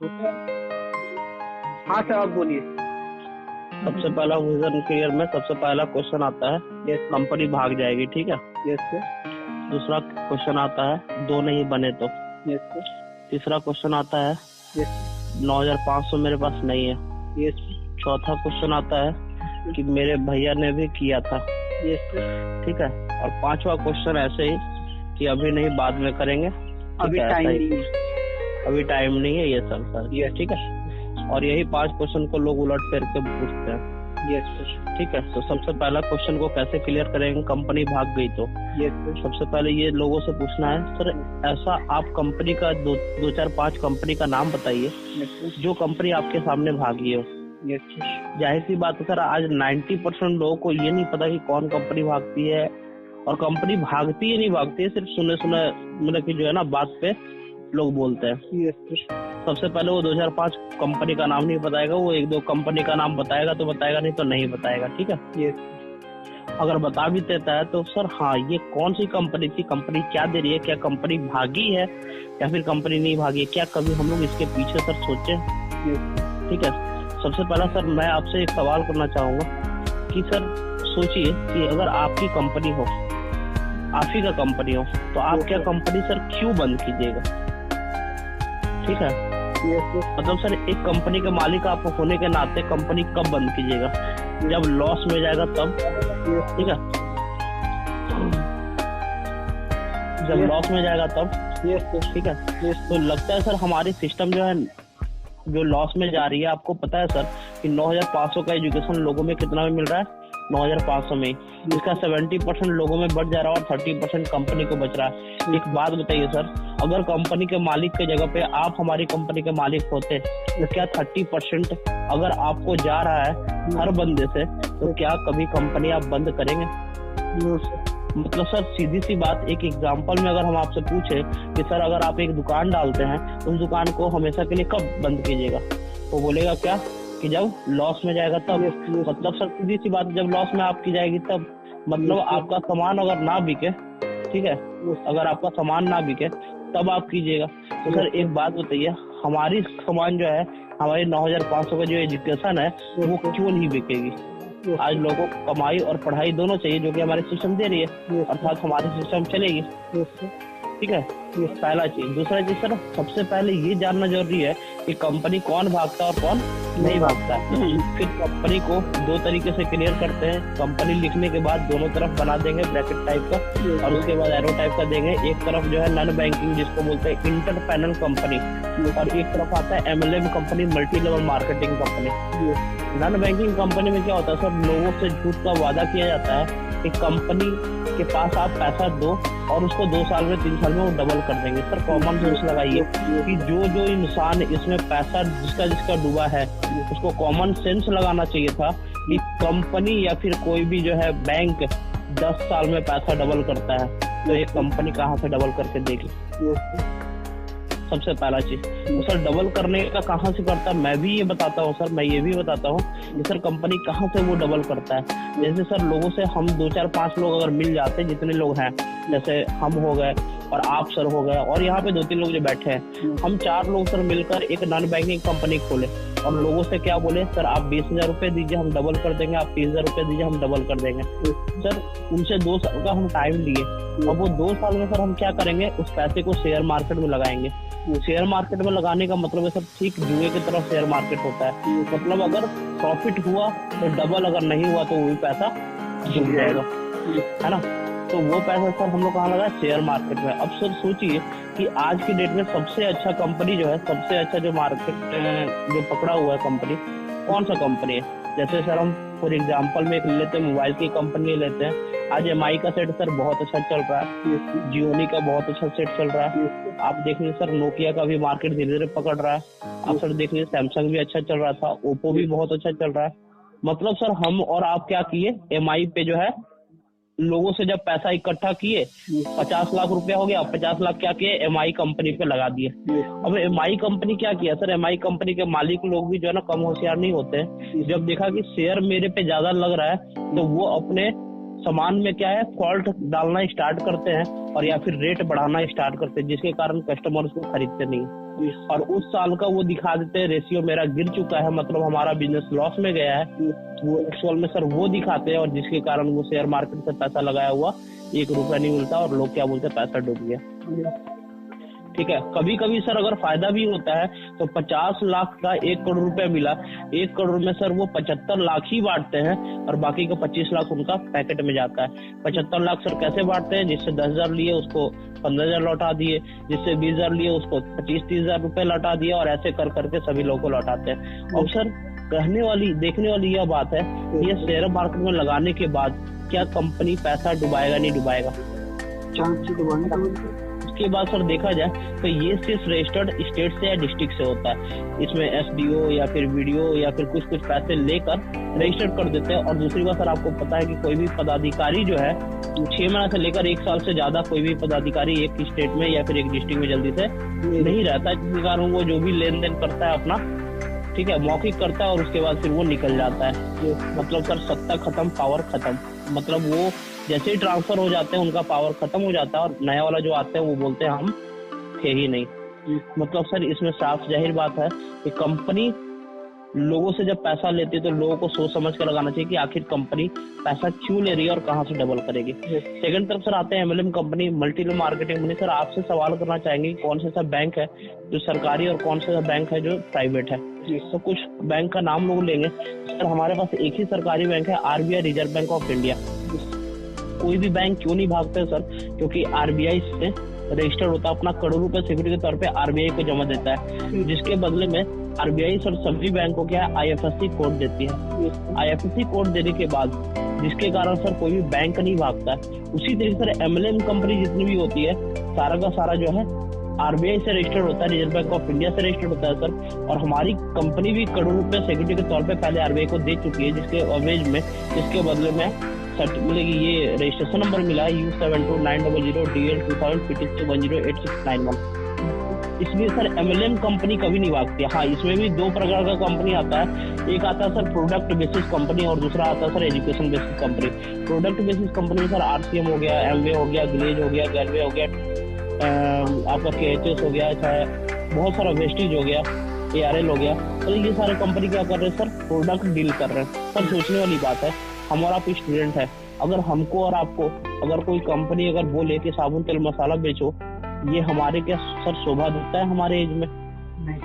हाँ सर आप बोलिए। सबसे पहला विजन क्लियर में सबसे पहला क्वेश्चन आता है, कंपनी भाग जाएगी, ठीक है। Yes sir. दूसरा क्वेश्चन आता है, दो नहीं बने तो। Yes sir. तीसरा क्वेश्चन आता है, यस 9,500 मेरे पास नहीं है। यस। चौथा क्वेश्चन आता है कि मेरे भैया ने भी किया था। Yes sir. ठीक है। और पांचवा क्वेश्चन ऐसे ही कि अभी नहीं बाद में करेंगे, अभी टाइम नहीं है। अभी टाइम नहीं है, ये सब सर। यस ठीक है। और यही 5 क्वेश्चन को लोग उलट फेर के पूछते हैं। Yes sir. ठीक है। तो सबसे पहला क्वेश्चन को कैसे क्लियर करेंगे, कंपनी भाग गई तो। Yes sir. सबसे पहले ये लोगों से पूछना है, सर ऐसा आप कंपनी का दो चार 5 कंपनी का नाम बताइए जो कंपनी आपके सामने भागी हो। Yes sir. जाहिर सी बात है सर, आज 90% लोगों को ये नहीं पता कि कौन कंपनी भागती है, और कंपनी भागती है नहीं भागती है सिर्फ सुने मतलब कि जो है ना बात पे लोग बोलते हैं। Yes sir. सबसे पहले वो 2005 कंपनी का नाम नहीं बताएगा, वो 1-2 कंपनी का नाम बताएगा तो बताएगा, नहीं तो नहीं बताएगा। ठीक है। यस। अगर बता भी देता है तो सर हाँ ये कौन सी कंपनी थी, कंपनी क्या दे रही है, क्या कंपनी भागी है या फिर कंपनी नहीं भागी है, क्या कभी हम लोग इसके पीछे सर सोचे। ठीक है। सबसे पहला सर मैं आपसे एक सवाल करना चाहूंगा कि सर सोचिए कि अगर आपकी कंपनी हो, आप ही का कंपनी हो, तो आप क्या कंपनी सर क्यों बंद कीजिएगा। ठीक है। मतलब सर एक कंपनी के मालिक आप होने के नाते कंपनी कब बंद कीजिएगा, जब लॉस में जाएगा तब। ठीक है। जब लॉस में जाएगा तब। ठीक है। तो लगता है सर हमारी सिस्टम जो है जो लॉस में जा रही है, आपको पता है सर कि 9,500 का एजुकेशन लोगों में कितना में मिल रहा है, 9,500 में। इसका 70% लोगों में बढ़ जा रहा है और 30% कंपनी को बच रहा है। एक बात बताइए सर, अगर कंपनी के मालिक के जगह पे आप हमारी कंपनी के मालिक होते तो क्या 30% अगर आपको जा रहा है हर बंदे से, तो क्या कभी कंपनी आप बंद करेंगे। मतलब सर सीधी सी बात, एक एग्जांपल में अगर हम आपसे पूछे कि सर अगर आप एक दुकान डालते हैं तो उस दुकान को हमेशा के लिए कब बंद कीजिएगा, वो बोलेगा क्या कि जब लॉस में जाएगा तब। मतलब सर सीधी सी बात, जब लॉस में आपकी जाएगी तब। मतलब आपका सामान अगर ना बिके, ठीक है, अगर आपका सामान ना बिके तब आप कीजिएगा। तो सर एक बात बताइए, हमारी सामान जो है, हमारी 9,500 का जो एजुकेशन है वो क्यों नहीं बिकेगी। आज लोगों को कमाई और पढ़ाई दोनों चाहिए, जो कि हमारे सिस्टम दे रही है, अर्थात हमारी सिस्टम चलेगी। ठीक है। पहला चीज। दूसरा चीज सर, सबसे पहले ये जानना जरूरी है कि कंपनी कौन भागता है और कौन नहीं भागता है। फिर कंपनी को 2 तरीके से क्लियर करते हैं। कंपनी लिखने के बाद दोनों तरफ बना देंगे ब्रैकेट टाइप का, और उसके बाद एरो टाइप का देंगे। एक तरफ जो है नॉन बैंकिंग जिसको बोलते हैं इंटर पैनल कंपनी, और एक तरफ आता है MLM company, multi level marketing company. Non banking company में क्या होता है सर, लोगों से झूठ का वादा किया जाता है कि कंपनी के पास आप पैसा दो और उसको 2 साल में 3 साल में वो डबल कर देंगे। सर कॉमन सेंस लगाइए कि जो इंसान इसमें पैसा जिसका डूबा है, उसको कॉमन सेंस लगाना चाहिए था कि कंपनी या फिर कोई भी जो है बैंक 10 साल में पैसा डबल करता है, तो एक कंपनी कहाँ से डबल करके देगी। सबसे पहला चीज। तो सर डबल करने का कहाँ से करता है, मैं भी ये बताता हूँ सर, मैं ये भी बताता हूँ कि सर कंपनी कहाँ से वो डबल करता है। जैसे सर लोगों से हम 2-4-5 लोग अगर मिल जाते, जितने लोग हैं, जैसे हम हो गए और आप सर हो गए और यहाँ पे 2-3 लोग जो बैठे हैं, हम 4 लोग सर मिलकर एक नॉन बैंकिंग कंपनी खोले और लोगों से क्या बोले, सर आप 20,000 रुपए दीजिए हम डबल कर देंगे, आप 30,000 रुपए दीजिए हम डबल कर देंगे। सर उनसे 2 साल का हम टाइम लिए, अब वो 2 साल में सर हम क्या करेंगे, उस पैसे को शेयर मार्केट में लगाएंगे। शेयर मार्केट में लगाने का मतलब है सर ठीक जुए की तरफ शेयर मार्केट होता है। मतलब अगर प्रॉफिट हुआ तो डबल, अगर नहीं हुआ तो वो भी पैसा डूब जाएगा, है ना। तो वो पैसा सर हम लोग कहाँ लगा, शेयर मार्केट में। अब सर सोचिए कि आज की डेट में सबसे अच्छा कंपनी जो है, सबसे अच्छा जो मार्केट जो पकड़ा हुआ है कंपनी, कौन सा कंपनी है। जैसे सर हम फॉर एग्जांपल में एक लेते हैं, मोबाइल की कंपनी लेते हैं। आज MI का सेट सर बहुत अच्छा चल रहा है, जियोनी का बहुत अच्छा सेट चल रहा है। आप देख लीजिए सर नोकिया का भी मार्केट धीरे धीरे पकड़ रहा है। आप सर देख लीजिए सैमसंग भी अच्छा चल रहा था, ओप्पो भी बहुत अच्छा चल रहा है। मतलब सर हम और आप क्या किए, MI पे जो है लोगों से जब पैसा इकट्ठा किए, 50 लाख रुपया हो गया, 50 लाख क्या किए, MI कंपनी पे लगा दिए। अब MI कंपनी क्या किया सर, MI कंपनी के मालिक लोग भी जो है ना कम होशियार नहीं होते। जब देखा कि शेयर मेरे पे ज्यादा लग रहा है तो वो अपने सामान में क्या है फॉल्ट डालना स्टार्ट करते हैं और या फिर रेट बढ़ाना स्टार्ट करते हैं, जिसके कारण कस्टमर उसको खरीदते नहीं। और उस साल का वो दिखा देते हैं रेशियो मेरा गिर चुका है, मतलब हमारा बिजनेस लॉस में गया है, वो एक्चुअल में सर वो दिखाते हैं, और जिसके कारण वो शेयर मार्केट से पैसा लगाया हुआ 1 रुपया नहीं मिलता और लोग क्या बोलते हैं पैसा डूब गया। ठीक है, कभी कभी सर अगर फायदा भी होता है तो 50 लाख का 1 करोड़ रुपया मिला, 1 करोड़ में सर वो 75 लाख ही बांटते हैं और बाकी का 25 लाख उनका पैकेट में जाता है। 75 लाख सर कैसे बांटते हैं, जिससे 10,000 लिए उसको 15,000 लौटा दिए, जिससे 20,000 लिए उसको 25-30,000 रुपए लौटा दिए, और ऐसे कर करके सभी लोगों को लौटाते हैं। और सर कहने वाली देखने वाली यह बात है, ये शेयर मार्केट में लगाने के बाद क्या कंपनी पैसा डुबाएगा नहीं डुबाएगा, उसके बाद सर देखा जाए तो ये सिर्फ रजिस्टर्ड स्टेट से या डिस्ट्रिक्ट से होता है। इसमें एसडीओ या फिर वीडियो या फिर कुछ पैसे लेकर रजिस्टर्ड कर देते हैं। और दूसरी बात सर आपको पता है कि कोई भी पदाधिकारी जो है 6 महीने से लेकर 1 साल से ज्यादा कोई भी पदाधिकारी एक स्टेट में या फिर एक डिस्ट्रिक्ट में जल्दी से नहीं रहता, जिसके कारण वो जो भी लेन देन करता है अपना, ठीक है, मौखिक करता है और उसके बाद फिर वो निकल जाता है। मतलब सर सत्ता खत्म, पावर खत्म, मतलब वो जैसे ही ट्रांसफर हो जाते हैं उनका पावर खत्म हो जाता है और नया वाला जो आते हैं वो बोलते हैं हम थे ही नहीं। मतलब सर इसमें साफ जाहिर बात है कि कंपनी लोगों से जब पैसा लेती है तो लोगों को सोच समझ कर लगाना चाहिए कि आखिर कंपनी पैसा क्यों ले रही है और कहाँ से डबल करेगी। सेकंड तरफ सर आते हैं MLM company, multi level marketing company. Sir आपसे सवाल करना चाहेंगे कौन सा सा बैंक है जो सरकारी और कौन सा बैंक है जो प्राइवेट है। तो कुछ बैंक का नाम लोग लेंगे। सर हमारे पास एक ही सरकारी बैंक है, RBI, reserve bank of India. कोई भी बैंक क्यों नहीं भागते सर, क्योंकि आरबीआई से रजिस्टर्ड होता है, अपना करोड़ों रुपए सिक्योरिटी के तौर पे आरबीआई को जमा देता है, जिसके बदले में आरबीआई सर सभी बैंकों को आईएफएससी कोड देती है। आईएफएससी कोड देने के बाद जिसके कारण सर कोई भी बैंक नहीं भागता है। उसी तरीके से एमएलएम कंपनी जितनी भी होती है सारा का सारा जो है आरबीआई से रजिस्टर्ड होता है, रिजर्व बैंक ऑफ इंडिया से रजिस्टर्ड होता है सर। और हमारी कंपनी भी करोड़ों रुपए सिक्योरिटी के तौर पे पहले आरबीआई को दे चुकी है, जिसके एवरेज में जिसके बदले में मिलेगी ये रजिस्ट्रेशन नंबर मिला है U7290DL2000 इसलिए सर एमएलएम कंपनी कभी नहीं भागती। हाँ, इसमें भी 2 प्रकार का कंपनी आता है, एक आता है सर प्रोडक्ट बेसिस कंपनी और दूसरा आता है sir education basis company. Product basis company में सर आरसीएम हो गया, एमवे हो गया, ग्लेज हो गया, गैलवे हो गया, आपका केएचएस हो गया, चाहे बहुत सारा वेस्टिज हो गया, एआरएल हो गया। तो ये सारे कंपनी क्या कर रहे हैं सर, प्रोडक्ट डील कर रहे हैं। सर सोचने वाली बात है, हम और आप स्टूडेंट है, अगर हमको और आपको अगर कोई कंपनी अगर बोले कि साबुन तेल मसाला बेचो, ये हमारे क्या सर शोभा देता है हमारे एज में? नहीं,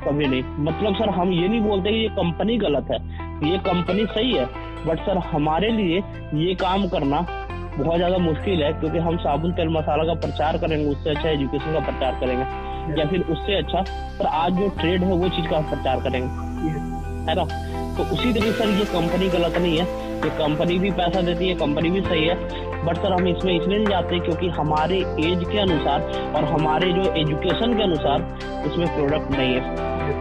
कभी नहीं। मतलब सर हम ये नहीं बोलते कि ये कंपनी गलत है, ये कंपनी सही है, बट सर हमारे लिए ये काम करना बहुत ज्यादा मुश्किल है, क्योंकि हम साबुन तेल मसाला का प्रचार करेंगे उससे अच्छा एजुकेशन का प्रचार करेंगे, या फिर उससे अच्छा सर आज जो ट्रेड है वो चीज का प्रचार करेंगे, है ना। तो उसी तरीके सर ये कंपनी गलत नहीं है, ये कंपनी भी पैसा देती है, कंपनी भी सही है, बट सर हम इसमें इसलिए नहीं जाते क्योंकि हमारे एज के अनुसार और हमारे जो एजुकेशन के अनुसार उसमें प्रोडक्ट नहीं है।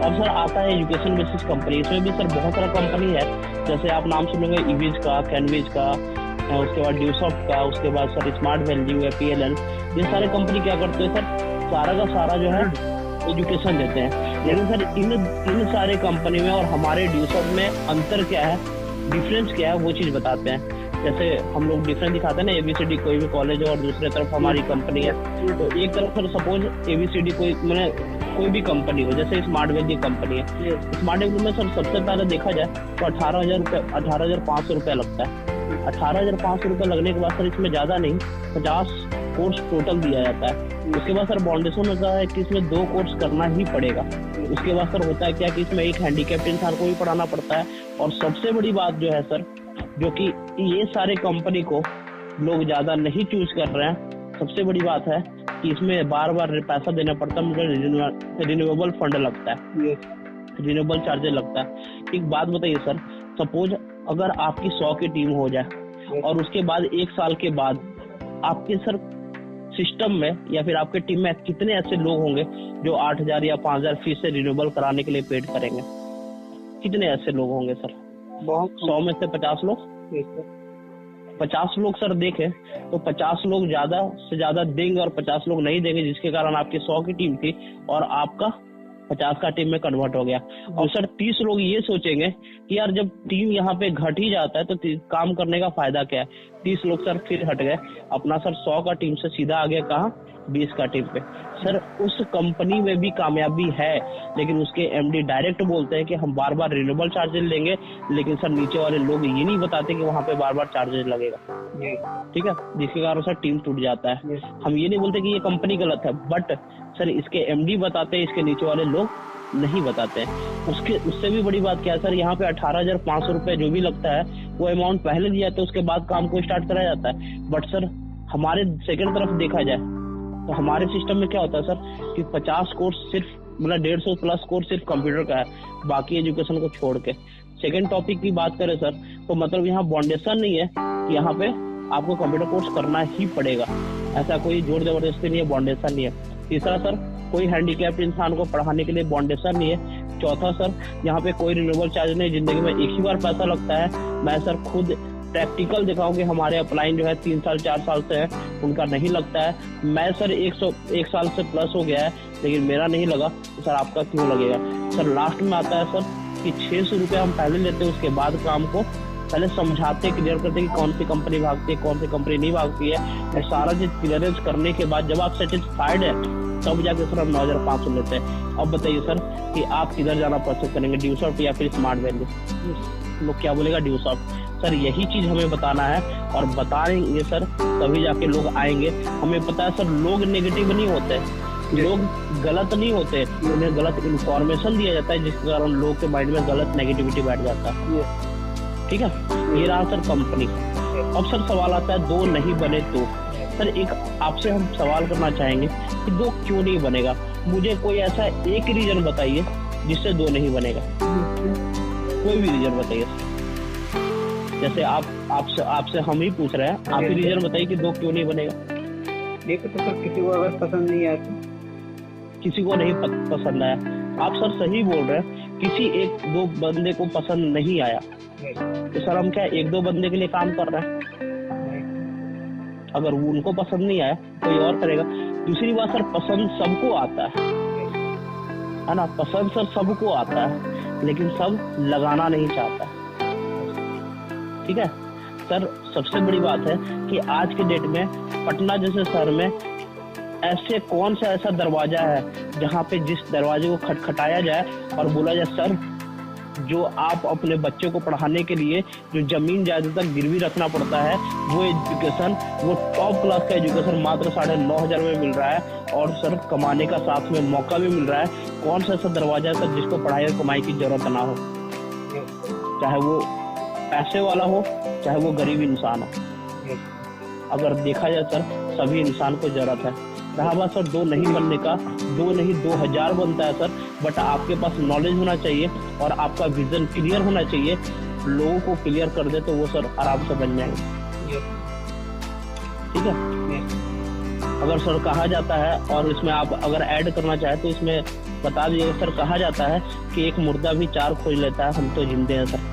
अब सर आता है एजुकेशन बेसिस कंपनी, इसमें भी सर बहुत सारा कंपनी है, जैसे आप नाम सुनेंगे ईवीज का, कैनविज का, उसके बाद ड्यूसॉफ्ट का, उसके बाद सर स्मार्ट वैल्यू है, पीएलएल, ये सारे कंपनी क्या करते हैं सर, सारा का सारा जो है एजुकेशन देते हैं। लेकिन सर इन सारे कंपनी में और हमारे ड्यूसॉफ्ट में अंतर क्या है, डिफरेंस क्या है, वो चीज बताते हैं। जैसे हम लोग डिफरेंस दिखाते हैं ना, एबीसीडी कोई भी कॉलेज है और दूसरी तरफ हमारी कंपनी है, तो एक तरफ सर सपोज एबीसीडी कोई भी कंपनी हो, जैसे स्मार्ट वैल्यू कंपनी है, स्मार्ट वैल्यू में सर सबसे पहले देखा जाए तो 18,500 रुपया लगता है। 18,500 रुपये लगने के बाद सर इसमें ज्यादा नहीं 50 कोर्स टोटल दिया जाता है। उसके बाद सर फाउंडेशन होता है कि इसमें 2 कोर्स करना ही पड़ेगा। उसके बाद सर होता है क्या कि इसमें एक हैंडीकैप्ड इंसान को भी पढ़ाना पड़ता है। और सबसे बड़ी बात जो है सर, जो कि ये सारे कंपनी को लोग ज्यादा नहीं चूज कर रहे हैं, सबसे बड़ी बात है कि इसमें बार बार पैसा देना पड़ता है, मुझे रिन्यूएबल फंड लगता है, रिन्यूएबल चार्जेस लगता है। एक बात बताइए सर, सपोज अगर आपकी 100 की टीम हो जाए और उसके बाद 1 साल के बाद आपके सर सिस्टम में या फिर आपके टीम में कितने ऐसे लोग होंगे जो 8,000 या 5,000 फीस से रिन्यूएबल कराने के लिए पेड करेंगे? कितने ऐसे लोग होंगे सर? बहुत 100 में से 50 लोग। 50 लोग सर देखें तो 50 लोग ज्यादा से ज्यादा देंगे और 50 लोग नहीं देंगे, जिसके कारण आपकी 100 की टीम थी और आपका 50 का टीम में कन्वर्ट हो गया। और सर 30 लोग ये सोचेंगे कि यार जब टीम यहाँ पे घट ही जाता है तो काम करने का फायदा क्या है। 30 लोग सर फिर हट गए, अपना सर 100 का टीम से सीधा आ गया कहाँ, 20 का टीम पे। सर उस कंपनी में भी कामयाबी है, लेकिन उसके एमडी डायरेक्ट बोलते हैं कि हम बार बार रिन्यूएबल चार्जेस लेंगे, लेकिन सर नीचे वाले लोग ये नहीं बताते कि वहाँ पे बार बार चार्जेस लगेगा। ठीक है, जिसके कारण सर टीम टूट जाता है। हम ये नहीं बोलते कि ये कंपनी गलत है, बट सर इसके एमडी बताते हैं, इसके नीचे वाले लोग नहीं बताते हैं। उससे भी बड़ी बात क्या है सर, यहाँ पे 18,500 रुपए जो भी लगता है वो अमाउंट पहले दिया जाता है, उसके बाद काम को स्टार्ट कराया जाता है। बट सर हमारे सेकंड तरफ देखा जाए तो हमारे सिस्टम में क्या होता है सर कि 50 कोर्स सिर्फ, मतलब 150 प्लस कोर्स सिर्फ कंप्यूटर का है, बाकी एजुकेशन को छोड़ के। सेकंड टॉपिक की बात करें सर तो मतलब यहाँ बाउंडेशन नहीं है कि यहाँ पे आपको कंप्यूटर कोर्स करना ही पड़ेगा, ऐसा कोई जोर जबरदस्ती नहीं है, बाउंडेशन नहीं है। तीसरा सर कोई हैंडीकैप्ड इंसान को पढ़ाने के लिए बाउंडेशन नहीं है। चौथा सर यहाँ पे कोई रिन्यूएबल चार्ज नहीं, जिंदगी में एक ही बार पैसा लगता है। मैं सर खुद प्रैक्टिकल दिखाऊं कि हमारे अपलाइन जो है 3 साल 4 साल से है, उनका नहीं लगता है। मैं सर 1 साल से प्लस हो गया है लेकिन मेरा नहीं लगा, तो सर आपका क्यों लगेगा? सर लास्ट में आता है सर कि 600 रुपये हम पहले लेते हैं, उसके बाद काम को पहले समझाते क्लियर करते कि कौन सी कंपनी भागती है, कौन सी कंपनी नहीं भागती है। और सारा चीज क्लियरेंस करने के बाद जब आप सेटिस्फाइड है तब जाके सर हम 9,500 लेते हैं। अब बताइए सर कि आप किधर जाना पसंद करेंगे, ड्यूसॉफ्ट या फिर स्मार्ट वैल्यू? लोग क्या बोलेगा, ड्यूसॉफ्ट। सर यही चीज हमें बताना है और बताएंगे सर तभी जाके लोग आएंगे। हमें पता है सर लोग नेगेटिव नहीं होते, लोग गलत नहीं होते, उन्हें गलत इन्फॉर्मेशन दिया जाता है जिसके कारण लोग के माइंड में गलत नेगेटिविटी बैठ जाता है। ठीक है, ये रहा सर कंपनी। अब सर सवाल आता है 2 नहीं बने तो। सर एक आपसे हम सवाल करना चाहेंगे कि 2 क्यों नहीं बनेगा? मुझे कोई ऐसा एक रीजन बताइए जिससे 2 नहीं बनेगा, कोई भी रीजन बताइए। जैसे आपसे हम ही पूछ रहे हैं, आप ही रीजन बताइए कि 2 क्यों नहीं बनेगा। देखो तो सर किसी को अगर पसंद नहीं आया तो किसी को नहीं पसंद आया, आप सर सही बोल रहे हैं, किसी 1-2 बंदे को पसंद नहीं आया तो सर हम क्या 1-2 बंदे के लिए काम कर रहे हैं? अगर उनको पसंद नहीं आया कोई और करेगा। दूसरी बात सर पसंद सबको आता है ना, पसंद सर सबको आता है, लेकिन सब लगाना नहीं चाहता। ठीक है सर, सबसे बड़ी बात है कि आज के डेट में पटना जैसे शहर में ऐसे कौन सा ऐसा दरवाजा है जहाँ पे जिस दरवाजे को खटखटाया जाए और बोला जाए सर जो आप अपने बच्चे को पढ़ाने के लिए जो जमीन जायदाद गिरवी रखना पड़ता है वो एजुकेशन, वो टॉप क्लास का एजुकेशन मात्र 9,500 में मिल रहा है, और सर कमाने का साथ में मौका भी मिल रहा है। कौन सा ऐसा दरवाजा है सर जिसको पढ़ाई और कमाई की जरूरत ना हो, चाहे वो पैसे वाला हो चाहे वो गरीब इंसान हो। अगर देखा जाए सर सभी इंसान को जरूरत है। रहा बात सर 2 नहीं बनने का, 2 नहीं 2,000 बनता है सर, बट आपके पास नॉलेज होना चाहिए और आपका विजन क्लियर होना चाहिए। लोगों को क्लियर कर दे तो वो सर आराम से बन जाएंगे। ठीक है, अगर सर कहा जाता है, और इसमें आप अगर ऐड करना चाहे तो इसमें बता दीजिएगा सर, कहा जाता है कि एक मुर्दा भी 4 खोज लेता है, हम तो जिंदे हैं सर।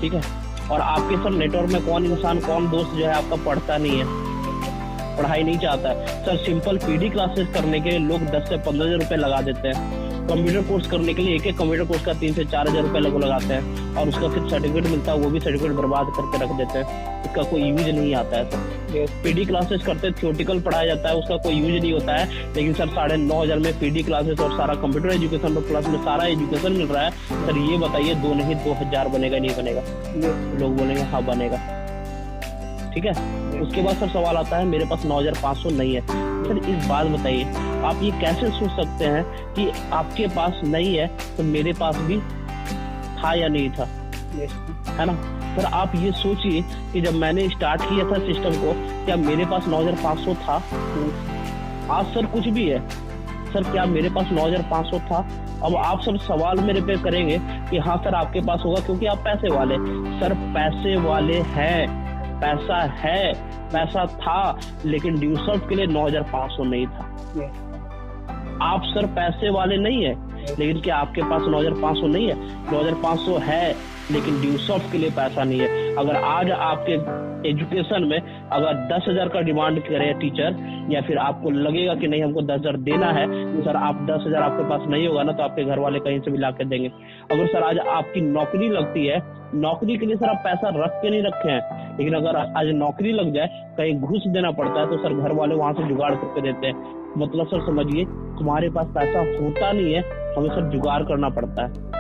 ठीक है, और आपके सर नेटवर्क में कौन इंसान कौन दोस्त जो है आपका पढ़ता नहीं है, पढ़ाई नहीं चाहता है। सर सिंपल पीडी क्लासेस करने के लिए लोग 10 से 15,000 रुपए लगा देते हैं। कंप्यूटर कोर्स करने के लिए एक कंप्यूटर कोर्स का 3 से 4,000 रुपए लोग लगाते हैं, और उसका फिर सर्टिफिकेट मिलता है, वो भी सर्टिफिकेट बर्बाद करके रख देते हैं, उसका कोई यूज नहीं आता है सर। पीडी क्लासेस करते थियोटिकल पढ़ाया जाता है, उसका कोई यूज नहीं होता है, लेकिन सर 9,500 में पीडी क्लासेस और सारा कंप्यूटर एजुकेशन प्लस में सारा एजुकेशन मिल रहा है। सर ये बताइए 2 नहीं 2,000 बनेगा नहीं बनेगा? लोग बोलेंगे हाँ बनेगा। ठीक है, उसके बाद सर सवाल आता है मेरे पास 9,500 नहीं है। सर इस बात बताइए, आप ये कैसे सोच सकते हैं कि आपके पास नहीं है तो मेरे पास भी था या नहीं था, है ना? सर आप ये सोचिए कि जब मैंने स्टार्ट किया था सिस्टम को, क्या मेरे पास 9,500 था? आज सर कुछ भी है सर, क्या मेरे पास 9,500 था? अब आप सब सवाल मेरे पे करेंगे कि हाँ सर आपके पास होगा क्योंकि आप पैसे वाले। सर पैसे वाले हैं, पैसा है, पैसा था, लेकिन ड्यूसॉफ्ट के लिए 9,500 नहीं था। आप सर पैसे वाले नहीं है, लेकिन क्या आपके पास 9,500 नहीं है? 9,500 है, लेकिन ड्यूसॉफ्ट के लिए पैसा नहीं है। अगर आज आपके एजुकेशन में अगर 10,000 का डिमांड करे टीचर, या फिर आपको लगेगा कि नहीं हमको 10,000 देना है, तो सर आप 10,000 आपके पास नहीं होगा ना, तो आपके घर वाले कहीं से भी ला के देंगे। अगर सर आज आपकी नौकरी लगती है, नौकरी के लिए सर आप पैसा रख के नहीं रखे हैं, लेकिन अगर आज नौकरी लग जाए, कहीं घूस देना पड़ता है, तो सर घर वाले वहां से जुगाड़ करके देते हैं। मतलब सर समझिए, तुम्हारे पास पैसा होता नहीं है, हमें सर जुगाड़ करना पड़ता है।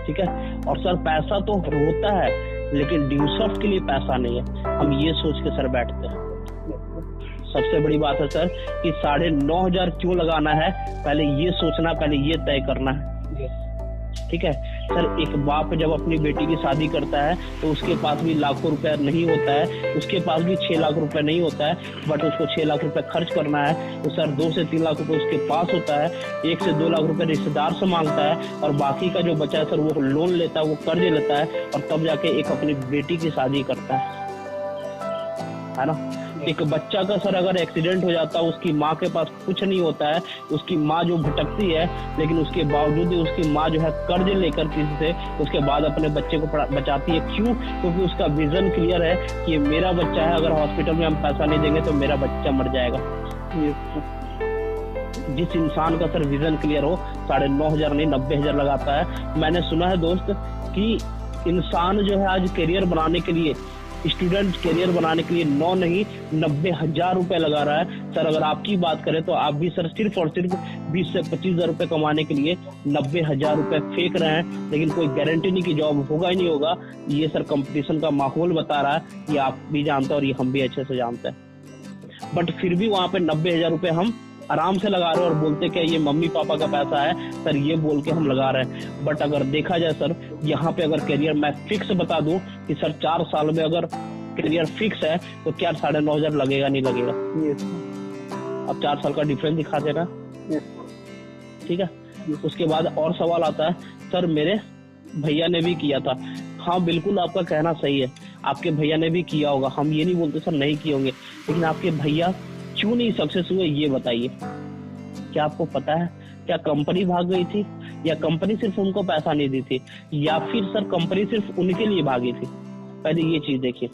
ठीक है, और सर पैसा तो होता है, लेकिन ड्यूसॉफ्ट के लिए पैसा नहीं है। हम ये सोच के सर बैठते हैं। सबसे बड़ी बात है सर कि 9,500 क्यों लगाना है, पहले ये सोचना, पहले ये तय करना है। ठीक है सर, एक बाप जब अपनी बेटी की शादी करता है तो उसके पास भी लाखों रुपए नहीं होता है, उसके पास भी 6 लाख रुपए नहीं होता है, बट उसको 6 लाख रुपए खर्च करना है, तो सर 2 से 3 लाख रुपए उसके पास होता है, 1 से 2 लाख रुपए रिश्तेदार से मांगता है, और बाकी का जो बचा है सर वो लोन लेता है, वो कर्ज लेता है, और तब जाके एक अपनी बेटी की शादी करता है ना। एक बच्चा का सर अगर एक्सीडेंट हो जाता है, उसकी माँ के पास कुछ नहीं होता है, उसकी माँ जो भटकती है, लेकिन उसके बावजूद उसकी माँ जो है कर्ज लेकर किसी से उसके बाद अपने बच्चे को बचाती है। क्यों? क्योंकि उसका विजन क्लियर है कि मेरा बच्चा है, अगर हॉस्पिटल में हम पैसा नहीं देंगे तो मेरा बच्चा मर जाएगा। जिस इंसान का सर विजन क्लियर हो, 9,500 नहीं 90,000 लगाता है। मैंने सुना है दोस्त कि इंसान जो है आज करियर बनाने के लिए, स्टूडेंट करियर बनाने के लिए 9 नहीं 90,000 रुपए लगा रहा है। सर अगर आपकी बात करें तो आप भी सर सिर्फ और सिर्फ 20 से 25,000 रुपए कमाने के लिए 90,000 रुपए फेंक रहे हैं, लेकिन कोई गारंटी नहीं कि जॉब होगा ही नहीं होगा। ये सर कंपटीशन का माहौल बता रहा है, ये आप भी जानते हैं और ये हम भी अच्छे से जानते हैं। बट फिर भी वहां पे 90,000 रुपए हम आराम से लगा रहे हैं और बोलते क्या ये मम्मी पापा का पैसा है सर, ये बोल के हम लगा रहे हैं। बट अगर देखा जाए सर, यहाँ पे अगर करियर मैं फिक्स बता दूं कि सर 4 साल में अगर करियर फिक्स है तो क्या 9,500 लगेगा नहीं लगेगा? अब 4 साल का डिफरेंस दिखा देना। ठीक है, उसके बाद और सवाल आता है, सर मेरे भैया ने भी किया था। हाँ बिल्कुल, आपका कहना सही है, आपके भैया ने भी किया होगा, हम ये नहीं बोलते सर नहीं किए होंगे, लेकिन आपके भैया क्यों नहीं सक्सेस हुए ये बताइए। क्या आपको पता है, क्या कंपनी भाग गई थी, या कंपनी सिर्फ उनको पैसा नहीं दी थी, या फिर सर कंपनी सिर्फ उनके लिए भागी थी? पहले ये चीज देखिए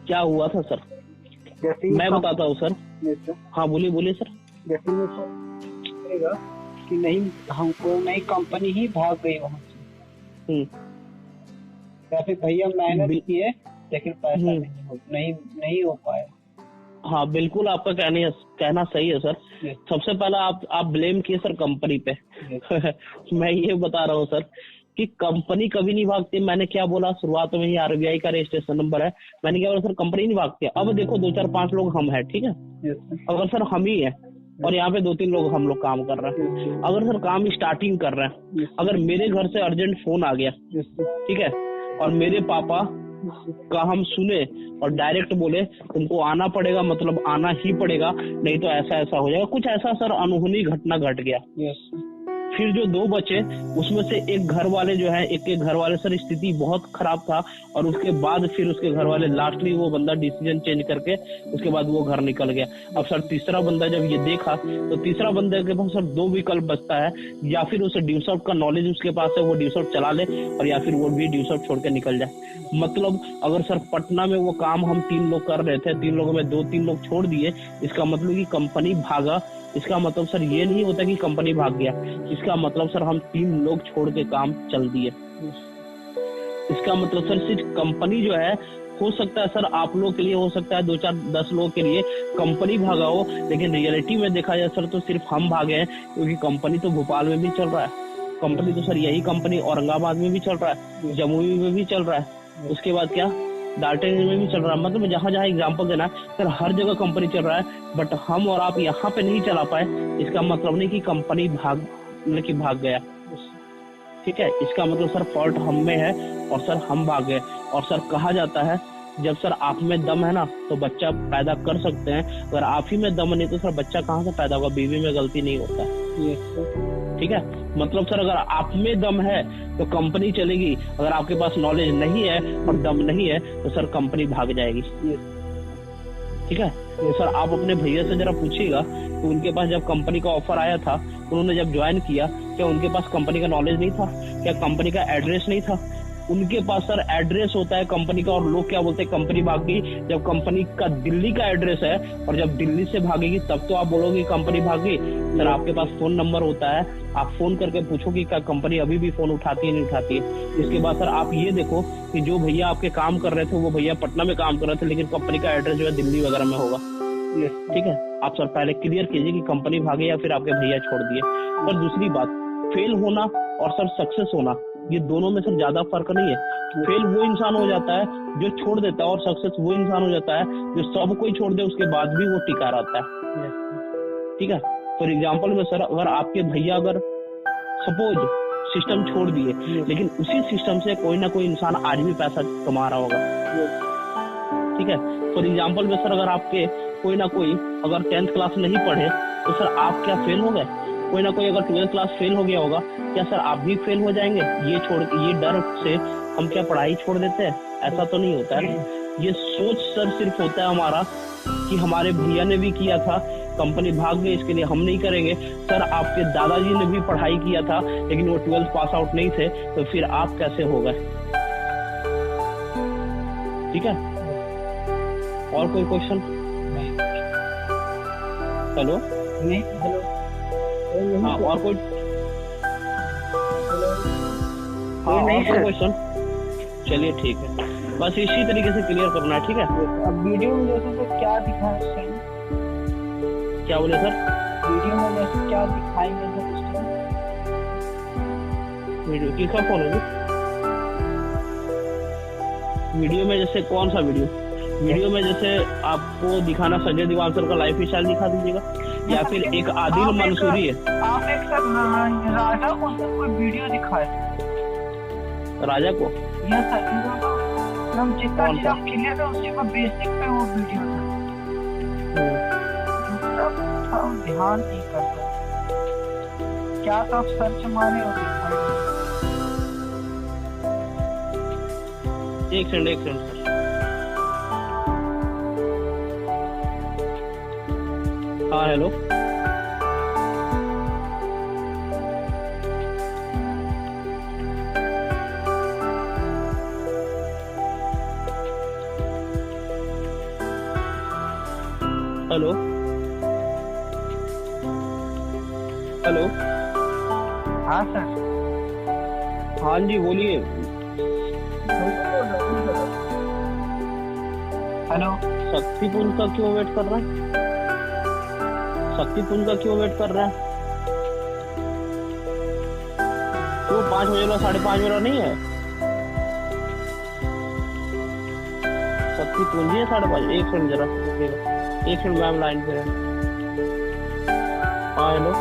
क्या हुआ था सर। मैं बताता हूँ सर। हाँ बोलिए सर। जैसे में सर कि नहीं हमको नहीं कंपनी ही भाग गई वहां से, या फिर भैया मेहनत किए लेकिन पैसा नहीं हो पाया। हाँ बिल्कुल, आपका कहना सही है सर। सबसे पहला आप ब्लेम किए सर कंपनी पे। मैं ये बता रहा हूँ सर कि कंपनी कभी नहीं भागती। मैंने क्या बोला शुरुआत में ही, RBI का रजिस्ट्रेशन नंबर है, मैंने क्या बोला सर कंपनी नहीं भागती। अब देखो 2 4 5 लोग हम हैं, ठीक है, अगर सर हम ही है और यहाँ पे 2 3 लोग हम लोग काम कर रहे हैं, अगर सर काम स्टार्टिंग कर रहे हैं, अगर मेरे घर से अर्जेंट फोन आ गया, ठीक है, और मेरे पापा का हम सुने और डायरेक्ट बोले तुमको आना पड़ेगा, मतलब आना ही पड़ेगा, नहीं तो ऐसा हो जाएगा, कुछ ऐसा सर अनहोनी घटना घट गया। फिर जो 2 बचे उसमें से एक घर वाले जो है, एक के घर वाले सर स्थिति बहुत खराब था, और उसके बाद फिर उसके घर वाले लास्टली वो बंदा डिसीजन चेंज करके उसके बाद वो घर निकल गया। अब सर तीसरा बंदा जब ये देखा तो तीसरा बंदे के पास सर 2 विकल्प बचता है, या फिर उसे ड्यूसॉफ्ट का नॉलेज उसके पास है, वो ड्यूसॉफ्ट चला ले, और या फिर वो भी ड्यूसॉफ्ट छोड़ के निकल जाए। मतलब अगर सर पटना में वो काम हम 3 लोग कर रहे थे, 3 लोगों में 2-3 लोग छोड़ दिए, इसका मतलब कि कंपनी भागा। इसका मतलब सर ये नहीं होता कि कंपनी भाग गया, इसका मतलब सर हम 3 लोग छोड़ के काम चल दिए। इसका मतलब सर सिर्फ कंपनी जो है, हो सकता है सर आप लोग के लिए, हो सकता है 2 4 10 लोगों के लिए कंपनी भागा हो, लेकिन रियलिटी में देखा जाए सर तो सिर्फ हम भागे हैं, क्योंकि कंपनी तो भोपाल में भी चल रहा है, कंपनी तो सर यही कंपनी औरंगाबाद में भी चल रहा है, जमुई में भी चल रहा है, उसके बाद क्या डाल्टनगंज में भी चल रहा है। मतलब जहाँ जहाँ एग्जाम्पल देना है सर, हर जगह कंपनी चल रहा है, बट हम और आप यहाँ पे नहीं चला पाए, इसका मतलब नहीं कि कंपनी भाग गया। ठीक है, इसका मतलब सर फॉल्ट हम में है और सर हम भाग गए। और सर कहा जाता है जब सर आप में दम है ना तो बच्चा पैदा कर सकते हैं, अगर आप ही में दम नहीं तो सर बच्चा कहाँ से पैदा होगा? बीवी में गलती नहीं होता है। ठीक है, मतलब सर अगर आप में दम है तो कंपनी चलेगी, अगर आपके पास नॉलेज नहीं है और दम नहीं है तो सर कंपनी भाग जाएगी। ठीक है। तो सर आप अपने भैया से जरा पूछिएगा कि उनके पास जब कंपनी का ऑफर आया था, उन्होंने जब ज्वाइन किया, क्या उनके पास कंपनी का नॉलेज नहीं था, क्या कंपनी का एड्रेस नहीं था? उनके पास सर एड्रेस होता है कंपनी का, और लोग क्या बोलते हैं कंपनी भाग गई, जब कंपनी का दिल्ली का एड्रेस है और जब दिल्ली से भागेगी तब तो आप बोलोगे कंपनी भाग गई। सर आपके पास फोन नंबर होता है, आप फोन करके पूछो कि क्या कंपनी अभी भी फोन उठाती है नहीं उठाती है। इसके बाद सर आप ये देखो कि जो भैया आपके काम कर रहे थे वो भैया पटना में काम कर रहे थे, लेकिन कंपनी का एड्रेस जो है दिल्ली वगैरह में होगा। ठीक है, आप सर पहले क्लियर कीजिए कि कंपनी भागे या फिर आपके भैया छोड़ दिए। और दूसरी बात, फेल होना और सर सक्सेस होना, ये दोनों में सर ज्यादा फर्क नहीं है। फेल वो इंसान हो जाता है जो छोड़ देता है, और सक्सेस वो इंसान हो जाता है जो सब कोई छोड़ दे उसके बाद भी वो टिका रहता है। ठीक है, फॉर एग्जाम्पल में सर अगर आपके भैया अगर सपोज सिस्टम छोड़ दिए, लेकिन उसी सिस्टम से कोई ना कोई इंसान आज भी पैसा कमा रहा होगा। ठीक है, फॉर एग्जाम्पल में सर अगर आपके कोई ना कोई अगर 10th क्लास नहीं पढ़े तो सर आप क्या फेल हो गए? कोई ना कोई अगर 12th क्लास फेल हो गया होगा, क्या सर आप भी फेल हो जाएंगे? ये डर से हम क्या पढ़ाई छोड़ देते हैं? ऐसा तो नहीं होता है। ये सोच सर सिर्फ होता है हमारा कि हमारे भैया ने भी किया था, कंपनी भाग गई, इसके लिए हम नहीं करेंगे। सर आपके दादाजी ने भी पढ़ाई किया था लेकिन वो 12th पास आउट नहीं थे, तो फिर आप कैसे हो गए? ठीक है, और कोई क्वेश्चन? हेलो, नहीं, हेलो, हाँ, और कोई? हाँ, नहीं और कोई क्वेश्चन? चलिए ठीक है, बस इसी तरीके से क्लियर करना है। ठीक है, अब वीडियो में जैसे तो क्या दिखाएं? क्या बोले सर? वीडियो में जैसे क्या दिखाएंगे सर उस टाइम? वीडियो किसका फोन है? वीडियो में जैसे कौन सा वीडियो? वीडियो में जैसे आपको दिखाना संजय दीवान सर का लाइफ स्टाइल दिखा दीजिएगा, या फिर एक आदिल मंसूरी है। आप एक सर राजा को सर कोई वीडियो दिखाए। राजा को? यस सर, हम जितना चीज हम क्लियर है उसी को बेसिक पे वो वीडियो था। ध्यान नहीं करता, क्या तो आप सर्च मारे और एक सेकंड सर। हाँ हेलो, हेलो, हेलो, हाँ सर, हाँ जी बोलिए। हेलो, शक्तिपुंज का क्यों वेट कर रहा है? शक्तिपुंज का क्यों वेट कर रहा है? क्यों 5 बजे वाला 5:30 वाला नहीं है? शक्तिपुंज है 5:30। एक सेकंड जरा रुकिएगा, एक सेकंड मैम लाइन पे है। हाँ हेलो,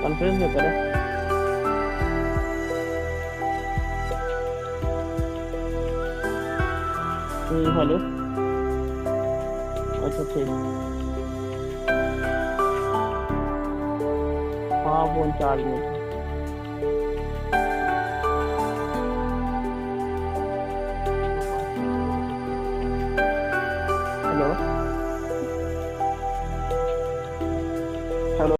कॉन्फ्रेंस में करें। हेलो, अच्छा ठीक, हाँ फोन चार्ज में था। हेलो,